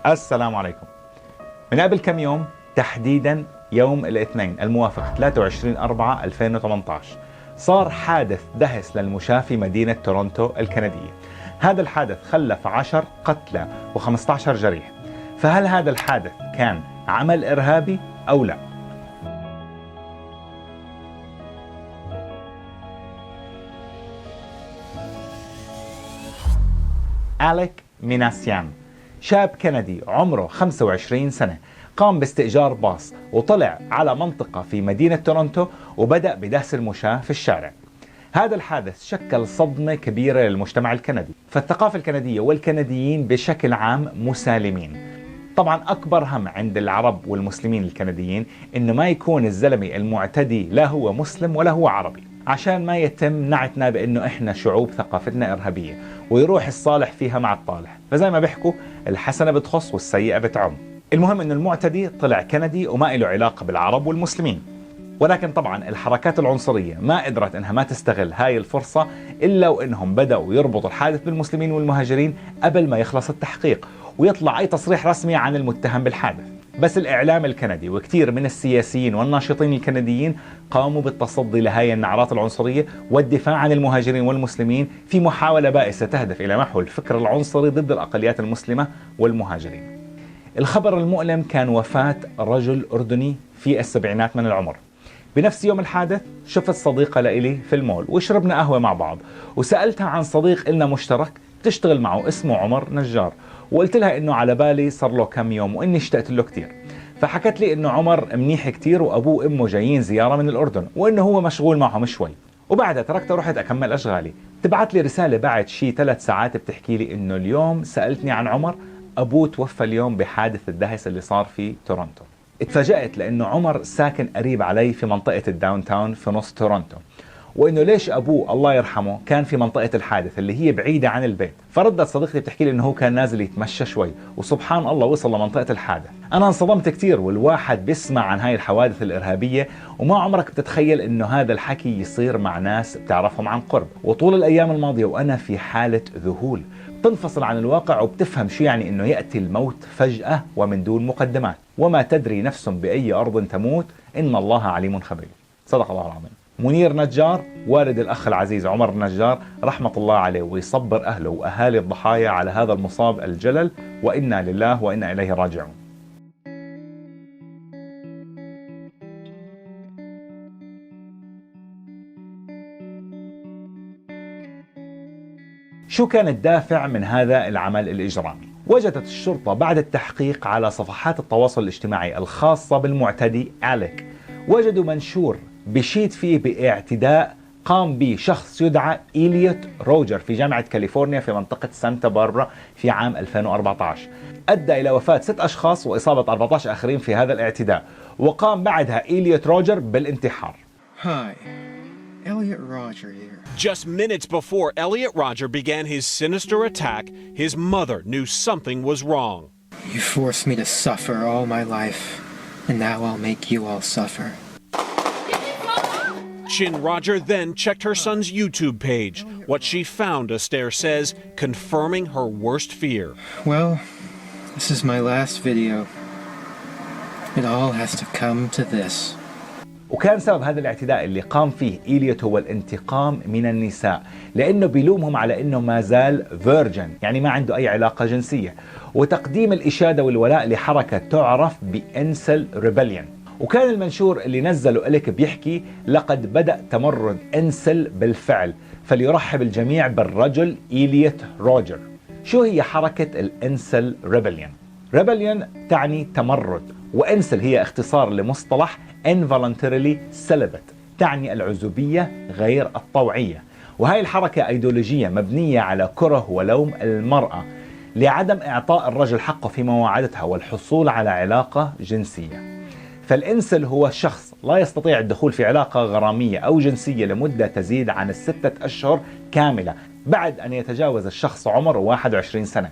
السلام عليكم. من قبل كم يوم، تحديدا يوم الاثنين الموافق 23/4/2018، صار حادث دهس للمشاة في مدينة تورونتو الكندية. هذا الحادث خلف 10 قتلى و15 جريح. فهل هذا الحادث كان عمل إرهابي أو لا؟ أليك ميناسيان، شاب كندي عمره 25 سنة، قام باستئجار باص وطلع على منطقة في مدينة تورونتو وبدأ بدهس المشاة في الشارع. هذا الحادث شكل صدمة كبيرة للمجتمع الكندي، فالثقافة الكندية والكنديين بشكل عام مسالمين. طبعا أكبر هم عند العرب والمسلمين الكنديين إنه ما يكون الزلمة المعتدي لا هو مسلم ولا هو عربي، عشان ما يتم نعتنا بأنه إحنا شعوب ثقافتنا إرهابية ويروح الصالح فيها مع الطالح. فزي ما بيحكوا الحسنة بتخص والسيئة بتعم. المهم إنه المعتدي طلع كندي وما له علاقة بالعرب والمسلمين. ولكن طبعا الحركات العنصرية ما قدرت إنها ما تستغل هاي الفرصة إلا وإنهم بدأوا يربطوا الحادث بالمسلمين والمهاجرين قبل ما يخلص التحقيق ويطلع أي تصريح رسمي عن المتهم بالحادث. بس الإعلام الكندي وكثير من السياسيين والناشطين الكنديين قاموا بالتصدي لهاي النعرات العنصرية والدفاع عن المهاجرين والمسلمين في محاولة بائسة تهدف إلى محو الفكر العنصري ضد الأقليات المسلمة والمهاجرين. الخبر المؤلم كان وفاة رجل أردني في السبعينات من العمر. بنفس يوم الحادث شفت صديقة لإلي في المول وشربنا قهوة مع بعض، وسألتها عن صديق إلنا مشترك تشتغل معه اسمه عمر نجار، وقلت لها إنه على بالي صار له كم يوم وإني اشتقت له كتير. فحكت لي إنه عمر منيح كتير وأبوه وأمه جايين زيارة من الأردن وإنه هو مشغول معهم شوي. وبعدها تركتها ورحت أكمل أشغالي. تبعت لي رسالة بعد شي 3 ساعات بتحكي لي إنه اليوم سألتني عن عمر، أبوه توفى اليوم بحادث الدهس اللي صار في تورونتو. اتفاجأت لأنه عمر ساكن قريب علي في منطقة الداون تاون في نص تورونتو، وإنه ليش أبوه الله يرحمه كان في منطقة الحادث اللي هي بعيدة عن البيت. فردت صديقتي بتحكي لي إنه هو كان نازل يتمشى شوي وسبحان الله وصل لمنطقة الحادث. أنا انصدمت كتير، والواحد بيسمع عن هاي الحوادث الإرهابية وما عمرك بتتخيل إنه هذا الحكي يصير مع ناس بتعرفهم عن قرب. وطول الأيام الماضية وأنا في حالة ذهول، تنفصل عن الواقع وبتفهم شو يعني إنه يأتي الموت فجأة ومن دون مقدمات. وما تدري نفس بأي أرض تموت، إن الله عليم خبير. صدق الله العظيم. منير نجار والد الأخ العزيز عمر نجار رحمة الله عليه، ويصبر أهله وأهالي الضحايا على هذا المصاب الجلل، وإنا لله وإنا إليه راجعون. شو كان الدافع من هذا العمل الإجرامي؟ وجدت الشرطة بعد التحقيق على صفحات التواصل الاجتماعي الخاصة بالمعتدي أليك، وجدوا منشور بشيد فيه باعتداء قام به شخص يدعى إليوت روجر في جامعة كاليفورنيا في منطقة سانتا باربرا في عام 2014. أدى إلى وفاة 6 أشخاص وإصابة 14 آخرين في هذا الاعتداء، وقام بعدها إليوت روجر بالانتحار. Hi, Elliot Rodger here. Just minutes before Elliot Rodger began his sinister attack, his mother knew something was wrong. You forced me to suffer all my life, and now I'll make you all suffer. Chin Rodger then checked her son's YouTube page. What she found, Astaire says, confirming her worst fear. Well, this is my last video. It all has to come to this. وكان سبب هذا الاعتداء اللي قام فيه إليوت هو الانتقام من النساء، لأنه بيلومهم على أنه ما زال فيرجن، يعني ما عنده أي علاقة جنسية، وتقديم الإشادة والولاء لحركة تعرف بإنسل ريبليون. وكان المنشور اللي نزله إليك بيحكي لقد بدأ تمرد إنسل بالفعل، فليرحب الجميع بالرجل إليوت روجر. شو هي حركة الإنسل ريبليون؟ ريبليون تعني تمرد، وإنسل هي اختصار لمصطلح involuntarily celibate، تعني العزوبية غير الطوعية. وهي الحركة أيديولوجية مبنية على كره ولوم المرأة لعدم إعطاء الرجل حقه في مواعدتها والحصول على علاقة جنسية. فالإنسل هو شخص لا يستطيع الدخول في علاقة غرامية أو جنسية لمدة تزيد عن 6 أشهر كاملة بعد أن يتجاوز الشخص عمره 21 سنة.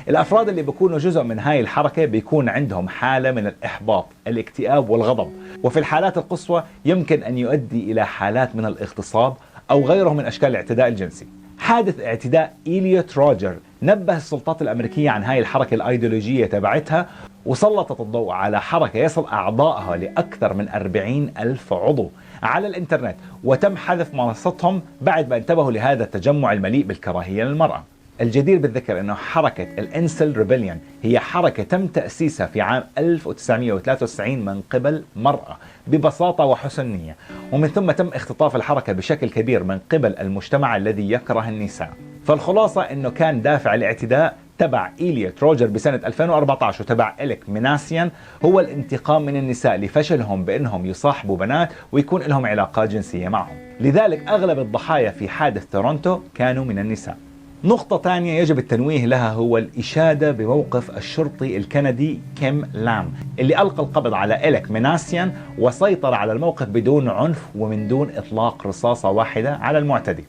الأفراد اللي بيكونوا جزء من هاي الحركة بيكون عندهم حالة من الإحباط، الاكتئاب والغضب، وفي الحالات القصوى يمكن أن يؤدي إلى حالات من الاغتصاب أو غيره من أشكال الاعتداء الجنسي. حادث اعتداء إليوت روجر نبه السلطات الأمريكية عن هاي الحركة الأيديولوجية تبعتها، وسلطت الضوء على حركة يصل أعضائها لأكثر من 40 ألف عضو على الإنترنت، وتم حذف منصتهم بعد ما انتبهوا لهذا التجمع المليء بالكراهية للمرأة. الجدير بالذكر أنه حركة الإنسل ريبليون هي حركة تم تأسيسها في عام 1993 من قبل مرأة ببساطة وحسن نية، ومن ثم تم اختطاف الحركة بشكل كبير من قبل المجتمع الذي يكره النساء. فالخلاصة أنه كان دافع الاعتداء تبع إليوت روجر بسنة 2014 وتبع إليك ميناسيان هو الانتقام من النساء لفشلهم بأنهم يصاحبوا بنات ويكون لهم علاقات جنسية معهم. لذلك أغلب الضحايا في حادث تورونتو كانوا من النساء. نقطة ثانية يجب التنويه لها هو الإشادة بموقف الشرطي الكندي كيم لام اللي ألقى القبض على إليك ميناسيان وسيطر على الموقف بدون عنف ومن دون إطلاق رصاصة واحدة على المعتدي.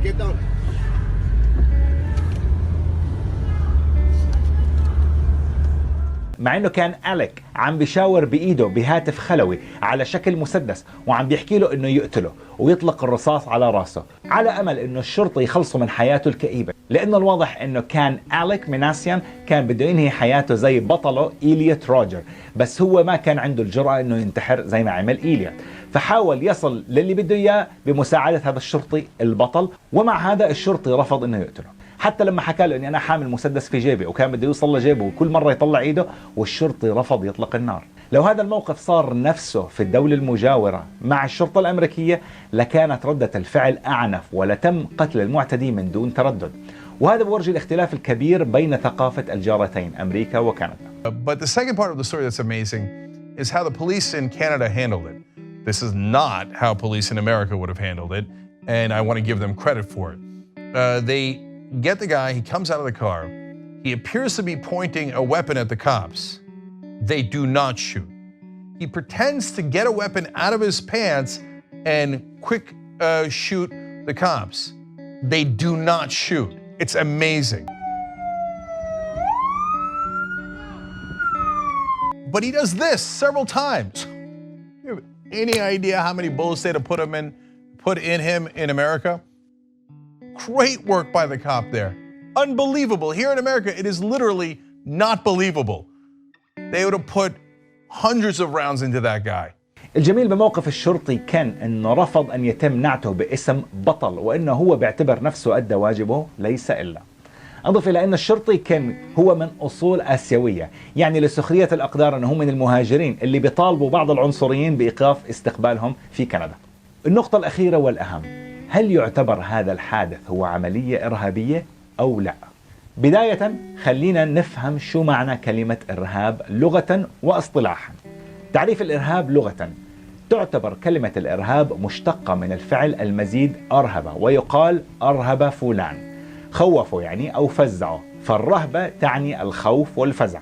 Get down. مع انه كان أليك عم بيشاور بايده بهاتف خلوي على شكل مسدس وعم بيحكي له انه يقتله ويطلق الرصاص على راسه على امل انه الشرطة يخلصوا من حياته الكئيبة، لانه الواضح انه كان أليك ميناسيان كان بده ينهي حياته زي بطله إليوت روجر، بس هو ما كان عنده الجرأة انه ينتحر زي ما عمل إليوت، فحاول يصل للي بده اياه بمساعدة هذا الشرطي البطل، ومع هذا الشرطي رفض انه يقتله، حتى لما حكى له اني انا حامل مسدس في جيبي وكان بده يوصل لجيبه وكل مرة يطلع ايده والشرطي رفض يطلق النار. لو هذا الموقف صار نفسه في الدولة المجاورة مع الشرطة الأمريكية لكانت ردة الفعل أعنف ولتم قتل المعتدي من دون تردد، وهذا بورجي الاختلاف الكبير بين ثقافة الجارتين أمريكا وكندا. But the second part of the story that's amazing is how the police in Canada handled it. This is not how police in America would have handled it, and I want to give them credit for it. They get the guy, he comes out of the car, he appears to be pointing a weapon at the cops. They do not shoot. He pretends to get a weapon out of his pants and quick shoot the cops. They do not shoot. It's amazing. But he does this several times. You have any idea how many bullets they'd have put in him in America? Great work by the cop there. Unbelievable. Here in America, it is literally not believable. They would have put hundreds of rounds into that guy. الجميل بموقف الشرطي كان انه رفض ان يتم نعته باسم بطل، وانه هو بيعتبر نفسه ادى واجبه ليس الا. اضف الى ان الشرطي كان هو من اصول اسيويه، يعني لسخريه الاقدار انه هو من المهاجرين اللي بيطالبوا بعض العنصريين بايقاف استقبالهم في كندا. النقطه الاخيره والاهم، هل يعتبر هذا الحادث هو عمليه ارهابيه او لا؟ بدايه خلينا نفهم شو معنى كلمه ارهاب لغه واصطلاحا. تعريف الارهاب لغه، تعتبر كلمه الارهاب مشتقه من الفعل المزيد ارهب، ويقال ارهب فلان، خوفوا يعني أو فزعوا، فالرهبة تعني الخوف والفزع.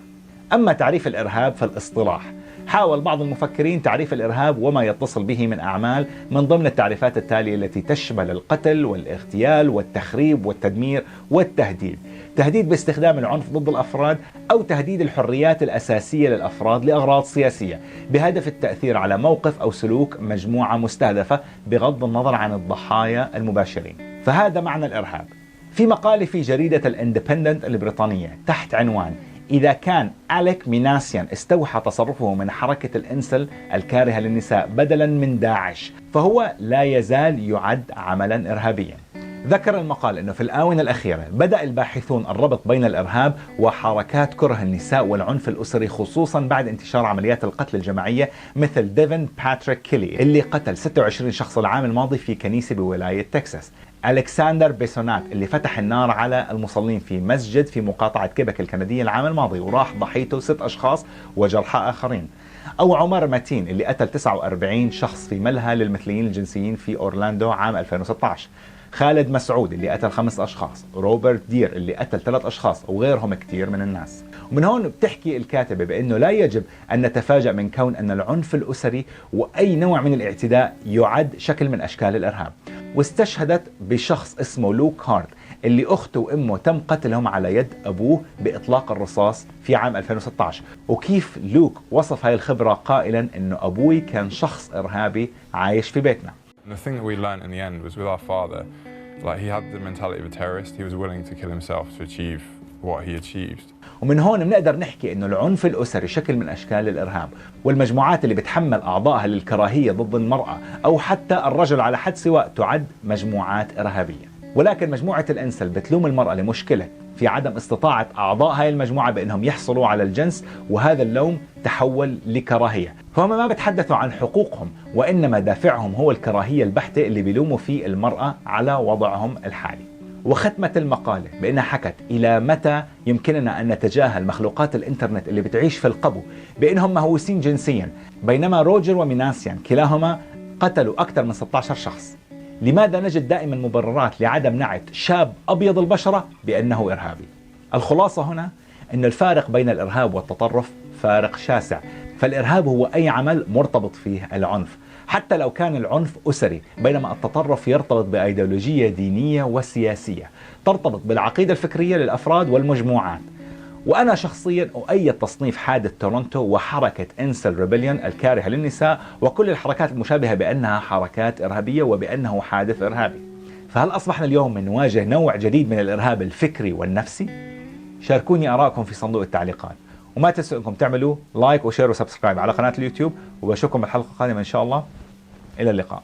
أما تعريف الإرهاب فالاصطلاح، حاول بعض المفكرين تعريف الإرهاب وما يتصل به من أعمال من ضمن التعريفات التالية التي تشمل القتل والاغتيال والتخريب والتدمير والتهديد، تهديد باستخدام العنف ضد الأفراد أو تهديد الحريات الأساسية للأفراد لأغراض سياسية بهدف التأثير على موقف أو سلوك مجموعة مستهدفة بغض النظر عن الضحايا المباشرين. فهذا معنى الإرهاب. في مقال في جريدة الاندبندنت البريطانية تحت عنوان إذا كان أليك ميناسيان استوحى تصرفه من حركة الإنسل الكارهة للنساء بدلا من داعش فهو لا يزال يعد عملا إرهابيا. ذكر المقال أنه في الآونة الأخيرة بدأ الباحثون الربط بين الإرهاب وحركات كره النساء والعنف الأسري، خصوصا بعد انتشار عمليات القتل الجماعية مثل ديفن باتريك كيلي اللي قتل 26 شخص العام الماضي في كنيسة بولاية تكساس، ألكسندر بيسونات اللي فتح النار على المصلين في مسجد في مقاطعة كيبك الكندية العام الماضي وراح ضحيته 6 أشخاص وجرحى آخرين، أو عمر ماتين اللي قتل 49 شخص في ملهى للمثليين الجنسيين في أورلاندو عام 2016. خالد مسعود اللي قتل 5 أشخاص، روبرت دير اللي قتل 3 أشخاص، وغيرهم كتير من الناس. ومن هون بتحكي الكاتبة بأنه لا يجب أن نتفاجأ من كون أن العنف الأسري وأي نوع من الاعتداء يعد شكل من أشكال الإرهاب. واستشهدت بشخص اسمه لوك هارت اللي أخته وأمه تم قتلهم على يد أبوه بإطلاق الرصاص في عام 2016. وكيف لوك وصف هاي الخبرة قائلا أنه أبوي كان شخص إرهابي عايش في بيتنا. The thing that we learned in the end was with our father, like he had the mentality of a terrorist. He was willing to kill himself to achieve what he achieved. ومن هون بنقدر نحكي انه العنف الاسري شكل من اشكال الارهاب، والمجموعات اللي بتحمل اعضائها للكراهيه ضد المراه او حتى الرجل على حد سواء تعد مجموعات ارهابيه. ولكن مجموعه الانسل بتلوم المراه لمشكله في عدم استطاعه اعضاء هاي المجموعه بانهم يحصلوا على الجنس، وهذا اللوم تحول لكراهيه. فهم ما بتحدثوا عن حقوقهم، وانما دافعهم هو الكراهيه البحته اللي بيلوموا فيه المراه على وضعهم الحالي. وختمت المقالة بأنها حكت إلى متى يمكننا أن نتجاهل مخلوقات الإنترنت اللي بتعيش في القبو بأنهم مهووسين جنسيا، بينما روجر وميناسيان كلاهما قتلوا أكثر من 16 شخص. لماذا نجد دائما مبررات لعدم نعت شاب أبيض البشرة بأنه إرهابي؟ الخلاصة هنا أن الفارق بين الإرهاب والتطرف فارق شاسع. فالإرهاب هو أي عمل مرتبط فيه العنف، حتى لو كان العنف أسري، بينما التطرف يرتبط بأيديولوجية دينية وسياسية ترتبط بالعقيدة الفكرية للأفراد والمجموعات. وأنا شخصيا أؤيد تصنيف حادث تورونتو وحركة إنسل ريبليون الكارهة للنساء وكل الحركات المشابهة بأنها حركات إرهابية وبأنه حادث إرهابي. فهل أصبحنا اليوم نواجه نوع جديد من الإرهاب الفكري والنفسي؟ شاركوني آراءكم في صندوق التعليقات، وما تنسوا انكم تعملوا لايك وشير وسبسكرايب على قناة اليوتيوب، وبشوفكم بالحلقة القادمة ان شاء الله. الى اللقاء.